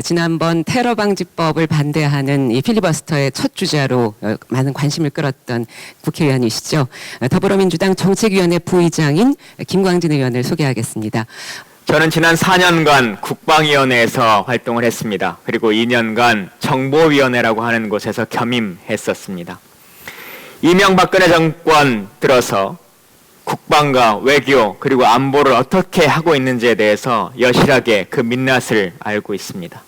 지난번 테러 방지법을 반대하는 이 필리버스터의 첫 주자로 많은 관심을 끌었던 국회의원이시죠. 더불어민주당 정책위원회 부의장인 김광진 의원을 소개하겠습니다. 저는 지난 4년간 국방위원회에서 활동을 했습니다. 그리고 2년간 정보위원회라고 하는 곳에서 겸임했었습니다. 이명박근혜 정권 들어서 국방과 외교 그리고 안보를 어떻게 하고 있는지에 대해서 여실하게 그 민낯을 알고 있습니다.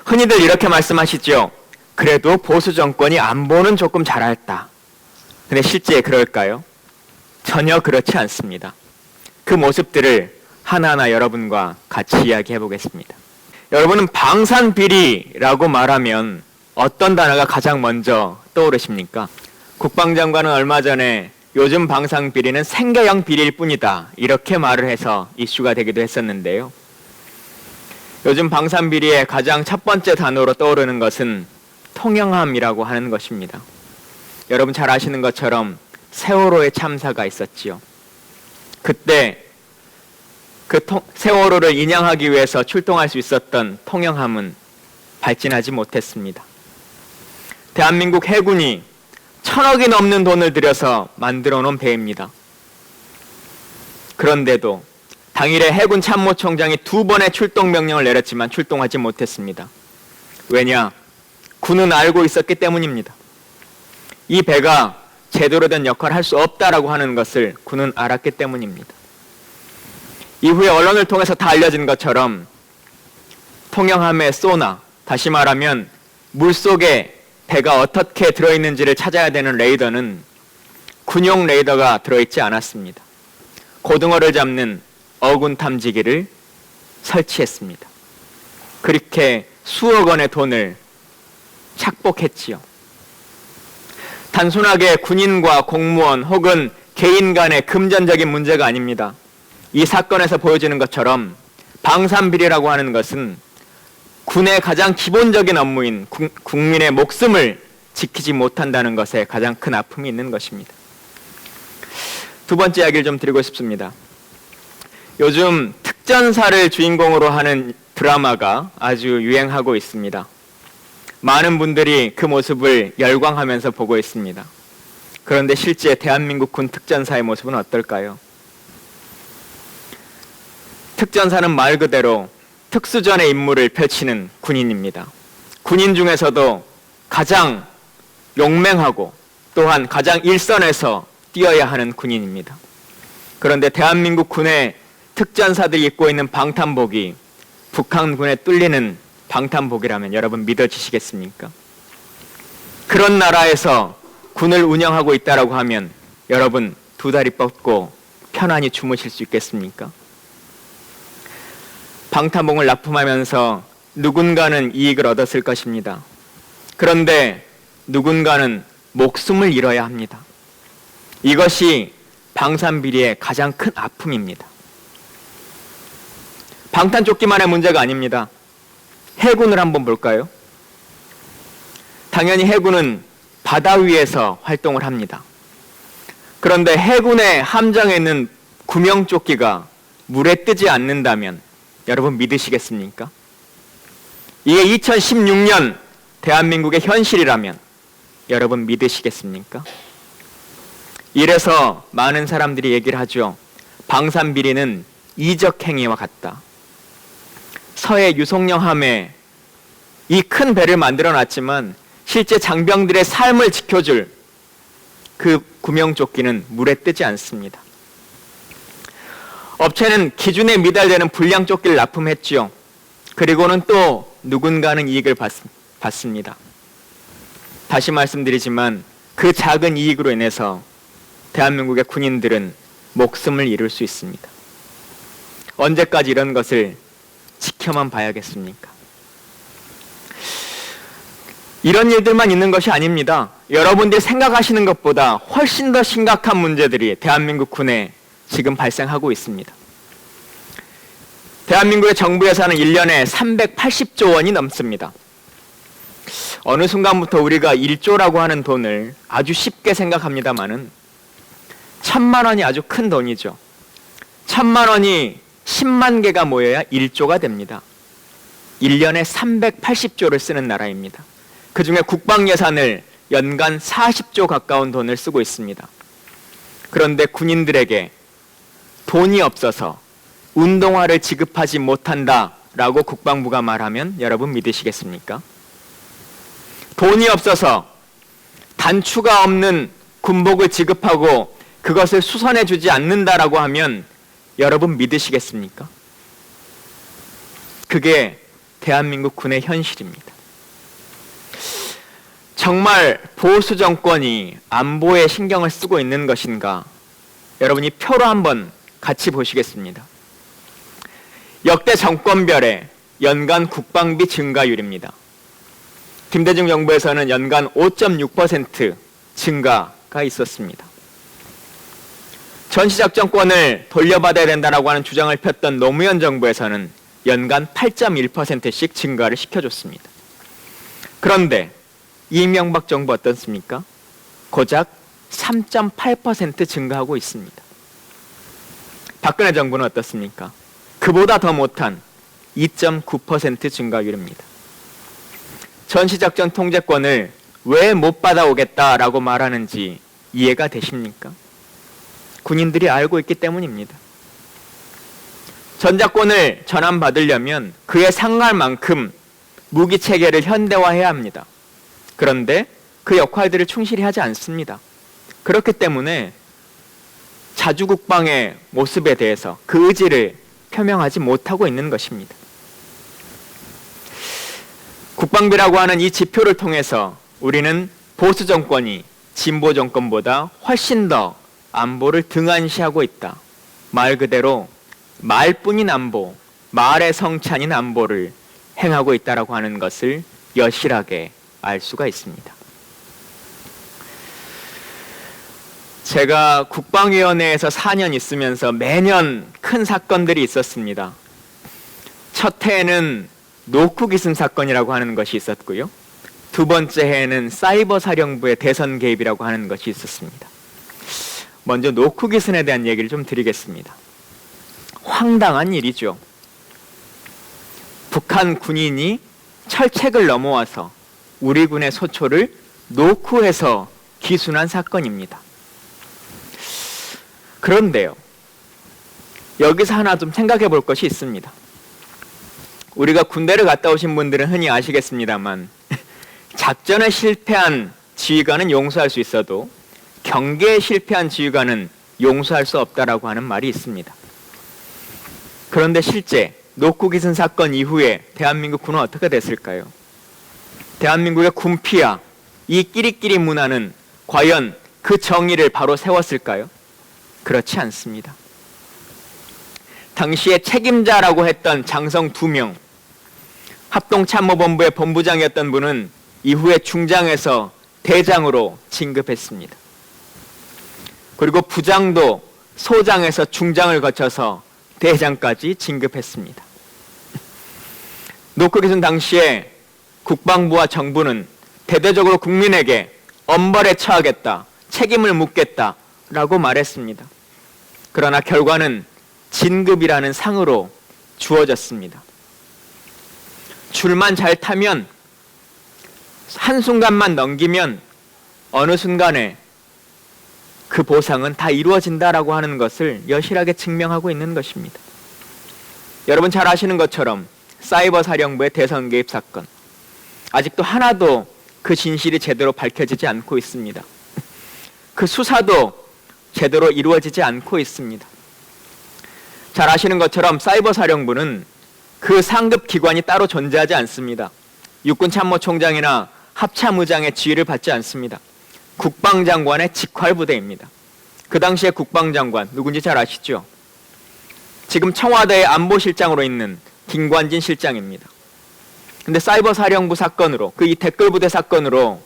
흔히들 이렇게 말씀하시죠. 그래도 보수 정권이 안보는 조금 잘했다. 근데 실제 그럴까요? 전혀 그렇지 않습니다. 그 모습들을 하나하나 여러분과 같이 이야기해 보겠습니다. 여러분은 방산비리라고 말하면 어떤 단어가 가장 먼저 떠오르십니까? 국방장관은 얼마 전에 요즘 방산비리는 생계형 비리일 뿐이다 이렇게 말을 해서 이슈가 되기도 했었는데요. 요즘 방산비리의 가장 첫 번째 단어로 떠오르는 것은 통영함이라고 하는 것입니다. 여러분 잘 아시는 것처럼 세월호의 참사가 있었지요. 그때 그 세월호를 인양하기 위해서 출동할 수 있었던 통영함은 발진하지 못했습니다. 대한민국 해군이 1,000억이 넘는 돈을 들여서 만들어 놓은 배입니다. 그런데도 당일에 해군 참모총장이 2번의 출동 명령을 내렸지만 출동하지 못했습니다. 왜냐? 군은 알고 있었기 때문입니다. 이 배가 제대로 된 역할을 할 수 없다라고 하는 것을 군은 알았기 때문입니다. 이후에 언론을 통해서 다 알려진 것처럼 통영함의 소나, 다시 말하면 물속에 배가 어떻게 들어있는지를 찾아야 되는 레이더는 군용 레이더가 들어있지 않았습니다. 고등어를 잡는 어군 탐지기를 설치했습니다. 그렇게 수억 원의 돈을 착복했지요. 단순하게 군인과 공무원 혹은 개인 간의 금전적인 문제가 아닙니다. 이 사건에서 보여지는 것처럼 방산비리라고 하는 것은 군의 가장 기본적인 업무인 국민의 목숨을 지키지 못한다는 것에 가장 큰 아픔이 있는 것입니다. 두 번째 이야기를 좀 드리고 싶습니다. 요즘 특전사를 주인공으로 하는 드라마가 아주 유행하고 있습니다. 많은 분들이 그 모습을 열광하면서 보고 있습니다. 그런데 실제 대한민국 군 특전사의 모습은 어떨까요? 특전사는 말 그대로 특수전의 임무를 펼치는 군인입니다. 군인 중에서도 가장 용맹하고 또한 가장 일선에서 뛰어야 하는 군인입니다. 그런데 대한민국 군의 특전사들이 입고 있는 방탄복이 북한군에 뚫리는 방탄복이라면 여러분 믿어지시겠습니까? 그런 나라에서 군을 운영하고 있다고 하면 여러분 두 다리 뻗고 편안히 주무실 수 있겠습니까? 방탄복을 납품하면서 누군가는 이익을 얻었을 것입니다. 그런데 누군가는 목숨을 잃어야 합니다. 이것이 방산비리의 가장 큰 아픔입니다. 방탄조끼만의 문제가 아닙니다. 해군을 한번 볼까요? 당연히 해군은 바다 위에서 활동을 합니다. 그런데 해군의 함정에 있는 구명조끼가 물에 뜨지 않는다면 여러분 믿으시겠습니까? 이게 2016년 대한민국의 현실이라면 여러분 믿으시겠습니까? 이래서 많은 사람들이 얘기를 하죠. 방산비리는 이적행위와 같다. 서해 유송령함에 이 큰 배를 만들어 놨지만 실제 장병들의 삶을 지켜줄 그 구명조끼는 물에 뜨지 않습니다. 업체는 기준에 미달되는 불량 조끼를 납품했지요. 그리고는 또 누군가는 이익을 받습니다. 다시 말씀드리지만 그 작은 이익으로 인해서 대한민국의 군인들은 목숨을 잃을 수 있습니다. 언제까지 이런 것을 지켜만 봐야겠습니까? 이런 일들만 있는 것이 아닙니다. 여러분들이 생각하시는 것보다 훨씬 더 심각한 문제들이 대한민국 군에 지금 발생하고 있습니다. 대한민국의 정부 예산은 1년에 380조 원이 넘습니다. 어느 순간부터 우리가 1조라고 하는 돈을 아주 쉽게 생각합니다마는 1,000만 원이 아주 큰 돈이죠. 1,000만 원이 10만 개가 모여야 1조가 됩니다. 1년에 380조를 쓰는 나라입니다. 그 중에 국방 예산을 연간 40조 가까운 돈을 쓰고 있습니다. 그런데 군인들에게 돈이 없어서 운동화를 지급하지 못한다라고 국방부가 말하면 여러분 믿으시겠습니까? 돈이 없어서 단추가 없는 군복을 지급하고 그것을 수선해 주지 않는다라고 하면 여러분 믿으시겠습니까? 그게 대한민국 군의 현실입니다. 정말 보수 정권이 안보에 신경을 쓰고 있는 것인가? 여러분이 표로 한번 같이 보시겠습니다. 역대 정권별의 연간 국방비 증가율입니다. 김대중 정부에서는 연간 5.6% 증가가 있었습니다. 전시작전권을 돌려받아야 된다고 하는 주장을 폈던 노무현 정부에서는 연간 8.1%씩 증가를 시켜줬습니다. 그런데 이명박 정부 어떻습니까? 고작 3.8% 증가하고 있습니다. 박근혜 정부는 어떻습니까? 그보다 더 못한 2.9% 증가율입니다. 전시작전 통제권을 왜 못 받아오겠다라고 말하는지 이해가 되십니까? 군인들이 알고 있기 때문입니다. 전작권을 전환받으려면 그에 상할 만큼 무기체계를 현대화해야 합니다. 그런데 그 역할들을 충실히 하지 않습니다. 그렇기 때문에 자주국방의 모습에 대해서 그 의지를 표명하지 못하고 있는 것입니다. 국방비라고 하는 이 지표를 통해서 우리는 보수 정권이 진보 정권보다 훨씬 더 안보를 등한시하고 있다. 말 그대로 말뿐인 안보, 말의 성찬인 안보를 행하고 있다라고 하는 것을 여실하게 알 수가 있습니다. 제가 국방위원회에서 4년 있으면서 매년 큰 사건들이 있었습니다. 첫 해에는 노크 기승 사건이라고 하는 것이 있었고요. 두 번째 해에는 사이버 사령부의 대선 개입이라고 하는 것이 있었습니다. 먼저 노크 기승에 대한 얘기를 좀 드리겠습니다. 황당한 일이죠. 북한 군인이 철책을 넘어와서 우리 군의 소초를 노크해서 기순한 사건입니다. 그런데요, 여기서 하나 좀 생각해 볼 것이 있습니다. 우리가 군대를 갔다 오신 분들은 흔히 아시겠습니다만 작전에 실패한 지휘관은 용서할 수 있어도 경계에 실패한 지휘관은 용서할 수 없다라고 하는 말이 있습니다. 그런데 실제 노크 기승 사건 이후에 대한민국 군은 어떻게 됐을까요? 대한민국의 군피와 이 끼리끼리 문화는 과연 그 정의를 바로 세웠을까요? 그렇지 않습니다. 당시에 책임자라고 했던 장성 2명, 합동참모본부의 본부장이었던 분은 이후에 중장에서 대장으로 진급했습니다. 그리고 부장도 소장에서 중장을 거쳐서 대장까지 진급했습니다. 노크 기승 당시에 국방부와 정부는 대대적으로 국민에게 엄벌에 처하겠다, 책임을 묻겠다라고 말했습니다. 그러나 결과는 진급이라는 상으로 주어졌습니다. 줄만 잘 타면, 한순간만 넘기면 어느 순간에 그 보상은 다 이루어진다라고 하는 것을 여실하게 증명하고 있는 것입니다. 여러분 잘 아시는 것처럼 사이버 사령부의 대선 개입 사건, 아직도 하나도 그 진실이 제대로 밝혀지지 않고 있습니다. 그 수사도 제대로 이루어지지 않고 있습니다. 잘 아시는 것처럼 사이버 사령부는 그 상급 기관이 따로 존재하지 않습니다. 육군참모총장이나 합참의장의 지휘를 받지 않습니다. 국방장관의 직활부대입니다. 그 당시에 국방장관 누군지 잘 아시죠? 지금 청와대의 안보실장으로 있는 김관진 실장입니다. 근데 사이버 사령부 사건으로, 그 이 댓글부대 사건으로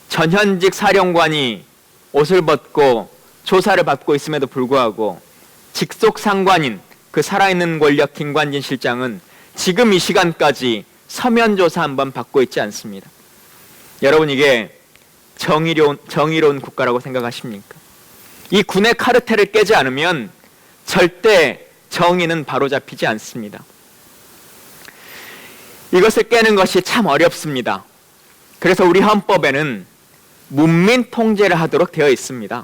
전현직 사령관이 옷을 벗고 조사를 받고 있음에도 불구하고 직속 상관인 그 살아있는 권력 김관진 실장은 지금 이 시간까지 서면 조사 한번 받고 있지 않습니다. 여러분 이게 정의로운 국가라고 생각하십니까? 이 군의 카르텔을 깨지 않으면 절대 정의는 바로잡히지 않습니다. 이것을 깨는 것이 참 어렵습니다. 그래서 우리 헌법에는 문민 통제를 하도록 되어 있습니다.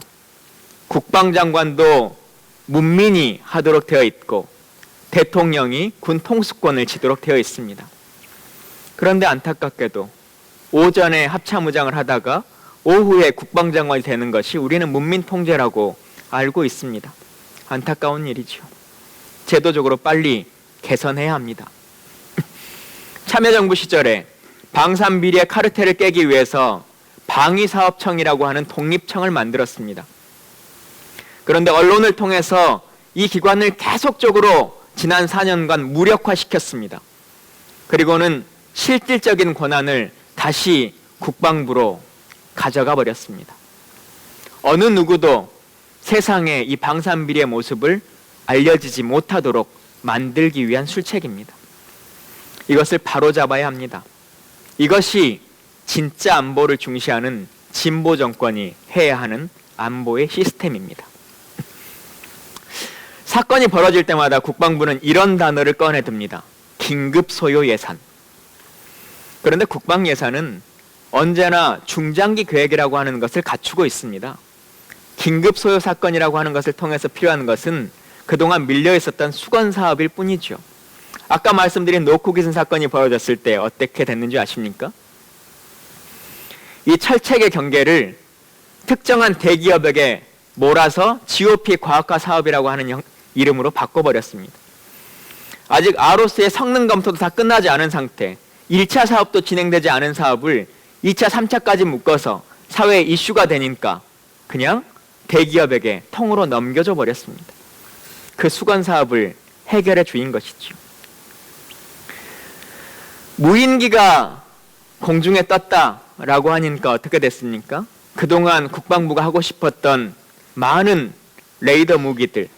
국방장관도 문민이 하도록 되어 있고 대통령이 군 통수권을 지도록 되어 있습니다. 그런데 안타깝게도 오전에 합참의장을 하다가 오후에 국방장관이 되는 것이 우리는 문민 통제라고 알고 있습니다. 안타까운 일이죠. 제도적으로 빨리 개선해야 합니다. 참여정부 시절에 방산비리의 카르텔을 깨기 위해서 방위사업청이라고 하는 독립청을 만들었습니다. 그런데 언론을 통해서 이 기관을 계속적으로 지난 4년간 무력화시켰습니다. 그리고는 실질적인 권한을 다시 국방부로 가져가 버렸습니다. 어느 누구도 세상에 이 방산비리의 모습을 알려지지 못하도록 만들기 위한 술책입니다. 이것을 바로잡아야 합니다. 이것이 진짜 안보를 중시하는 진보 정권이 해야 하는 안보의 시스템입니다. 사건이 벌어질 때마다 국방부는 이런 단어를 꺼내듭니다. 긴급 소요 예산. 그런데 국방 예산은 언제나 중장기 계획이라고 하는 것을 갖추고 있습니다. 긴급 소요 사건이라고 하는 것을 통해서 필요한 것은 그동안 밀려 있었던 수건 사업일 뿐이죠. 아까 말씀드린 노코기슨 사건이 벌어졌을 때 어떻게 됐는지 아십니까? 이 철책의 경계를 특정한 대기업에게 몰아서 GOP 과학화 사업이라고 하는 이름으로 바꿔버렸습니다. 아직 아로스의 성능 검토도 다 끝나지 않은 상태, 1차 사업도 진행되지 않은 사업을 2차, 3차까지 묶어서 사회에 이슈가 되니까 그냥 대기업에게 통으로 넘겨줘 버렸습니다. 그 수건 사업을 해결해 주인 것이죠. 무인기가 공중에 떴다라고 하니까 어떻게 됐습니까? 그동안 국방부가 하고 싶었던 많은 레이더 무기들,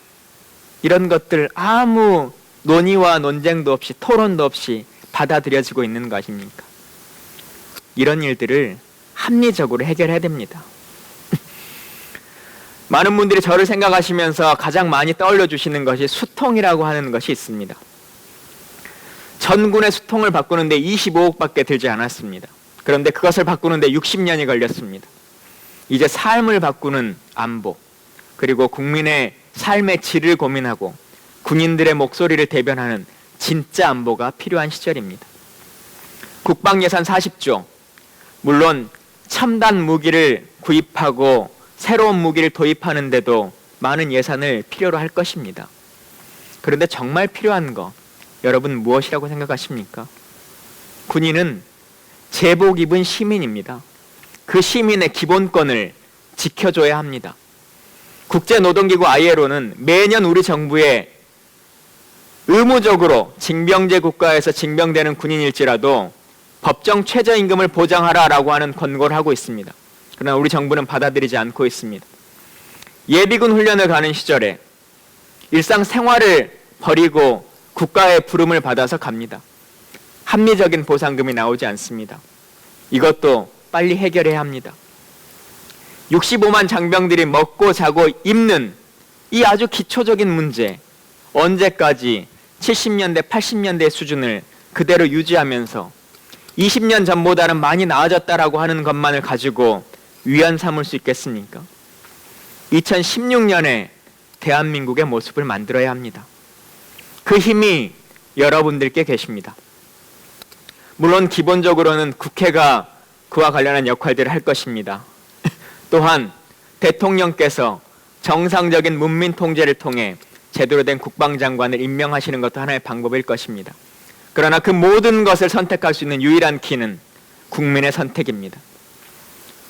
이런 것들 아무 논의와 논쟁도 없이 토론도 없이 받아들여지고 있는 거 아십니까? 이런 일들을 합리적으로 해결해야 됩니다. 많은 분들이 저를 생각하시면서 가장 많이 떠올려 주시는 것이 수통이라고 하는 것이 있습니다. 전군의 수통을 바꾸는데 25억밖에 들지 않았습니다. 그런데 그것을 바꾸는데 60년이 걸렸습니다. 이제 삶을 바꾸는 안보, 그리고 국민의 삶의 질을 고민하고 군인들의 목소리를 대변하는 진짜 안보가 필요한 시절입니다. 국방예산 40조, 물론 첨단 무기를 구입하고 새로운 무기를 도입하는데도 많은 예산을 필요로 할 것입니다. 그런데 정말 필요한 거, 여러분 무엇이라고 생각하십니까? 군인은 제복 입은 시민입니다. 그 시민의 기본권을 지켜줘야 합니다. 국제노동기구 ILO는 매년 우리 정부에 의무적으로 징병제 국가에서 징병되는 군인일지라도 법정 최저임금을 보장하라라고 하는 권고를 하고 있습니다. 그러나 우리 정부는 받아들이지 않고 있습니다. 예비군 훈련을 가는 시절에 일상생활을 버리고 국가의 부름을 받아서 갑니다. 합리적인 보상금이 나오지 않습니다. 이것도 빨리 해결해야 합니다. 65만 장병들이 먹고 자고 입는 이 아주 기초적인 문제, 언제까지 70년대, 80년대 수준을 그대로 유지하면서 20년 전보다는 많이 나아졌다라고 하는 것만을 가지고 위안 삼을 수 있겠습니까? 2016년에 대한민국의 모습을 만들어야 합니다. 그 힘이 여러분들께 계십니다. 물론 기본적으로는 국회가 그와 관련한 역할들을 할 것입니다. 또한 대통령께서 정상적인 문민 통제를 통해 제대로 된 국방장관을 임명하시는 것도 하나의 방법일 것입니다. 그러나 그 모든 것을 선택할 수 있는 유일한 키는 국민의 선택입니다.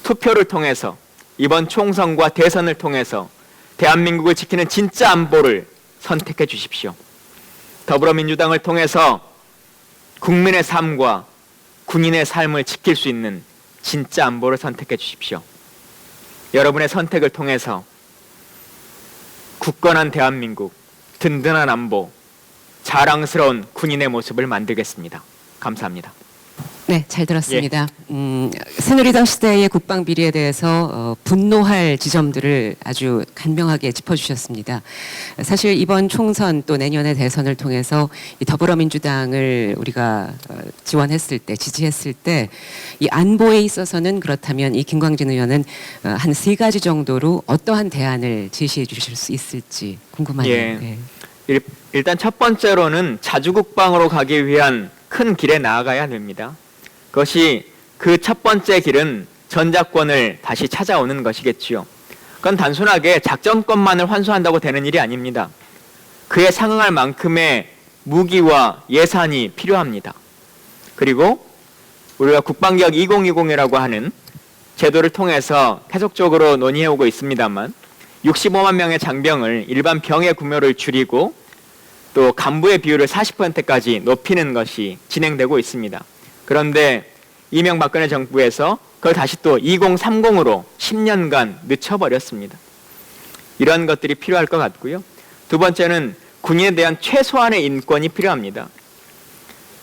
투표를 통해서 이번 총선과 대선을 통해서 대한민국을 지키는 진짜 안보를 선택해 주십시오. 더불어민주당을 통해서 국민의 삶과 군인의 삶을 지킬 수 있는 진짜 안보를 선택해 주십시오. 여러분의 선택을 통해서 굳건한 대한민국, 든든한 안보, 자랑스러운 군인의 모습을 만들겠습니다. 감사합니다. 네, 잘 들었습니다. 새누리당 시대의 국방 비리에 대해서 분노할 지점들을 아주 간명하게 짚어주셨습니다. 사실 이번 총선 또 내년의 대선을 통해서 이 더불어민주당을 우리가 지원했을 때, 지지했을 때 이 안보에 있어서는 그렇다면 이 김광진 의원은 한 3가지 정도로 어떠한 대안을 제시해 주실 수 있을지 궁금하네요. 예. 네. 일단 첫 번째로는 자주국방으로 가기 위한 큰 길에 나아가야 됩니다. 그것이 그 첫 번째 길은 전작권을 다시 찾아오는 것이겠지요. 그건 단순하게 작전권만을 환수한다고 되는 일이 아닙니다. 그에 상응할 만큼의 무기와 예산이 필요합니다. 그리고 우리가 국방개혁 2020이라고 하는 제도를 통해서 계속적으로 논의해오고 있습니다만 65만 명의 장병을 일반 병의 구매를 줄이고 또 간부의 비율을 40%까지 높이는 것이 진행되고 있습니다. 그런데 이명박근혜 정부에서 그걸 다시 또 2030으로 10년간 늦춰버렸습니다. 이런 것들이 필요할 것 같고요. 두 번째는 군인에 대한 최소한의 인권이 필요합니다.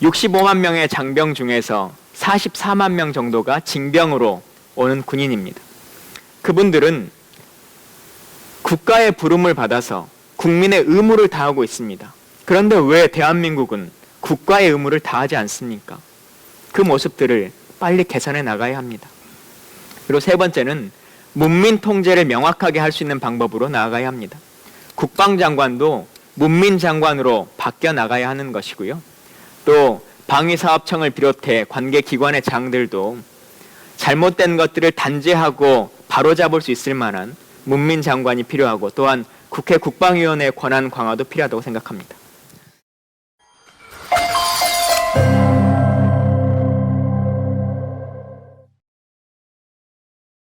65만 명의 장병 중에서 44만 명 정도가 징병으로 오는 군인입니다. 그분들은 국가의 부름을 받아서 국민의 의무를 다하고 있습니다. 그런데 왜 대한민국은 국가의 의무를 다하지 않습니까? 그 모습들을 빨리 개선해 나가야 합니다. 그리고 세 번째는 문민 통제를 명확하게 할 수 있는 방법으로 나아가야 합니다. 국방장관도 문민장관으로 바뀌어 나가야 하는 것이고요. 또 방위사업청을 비롯해 관계기관의 장들도 잘못된 것들을 단죄하고 바로잡을 수 있을 만한 문민장관이 필요하고 또한 국회 국방위원회의 권한 강화도 필요하다고 생각합니다.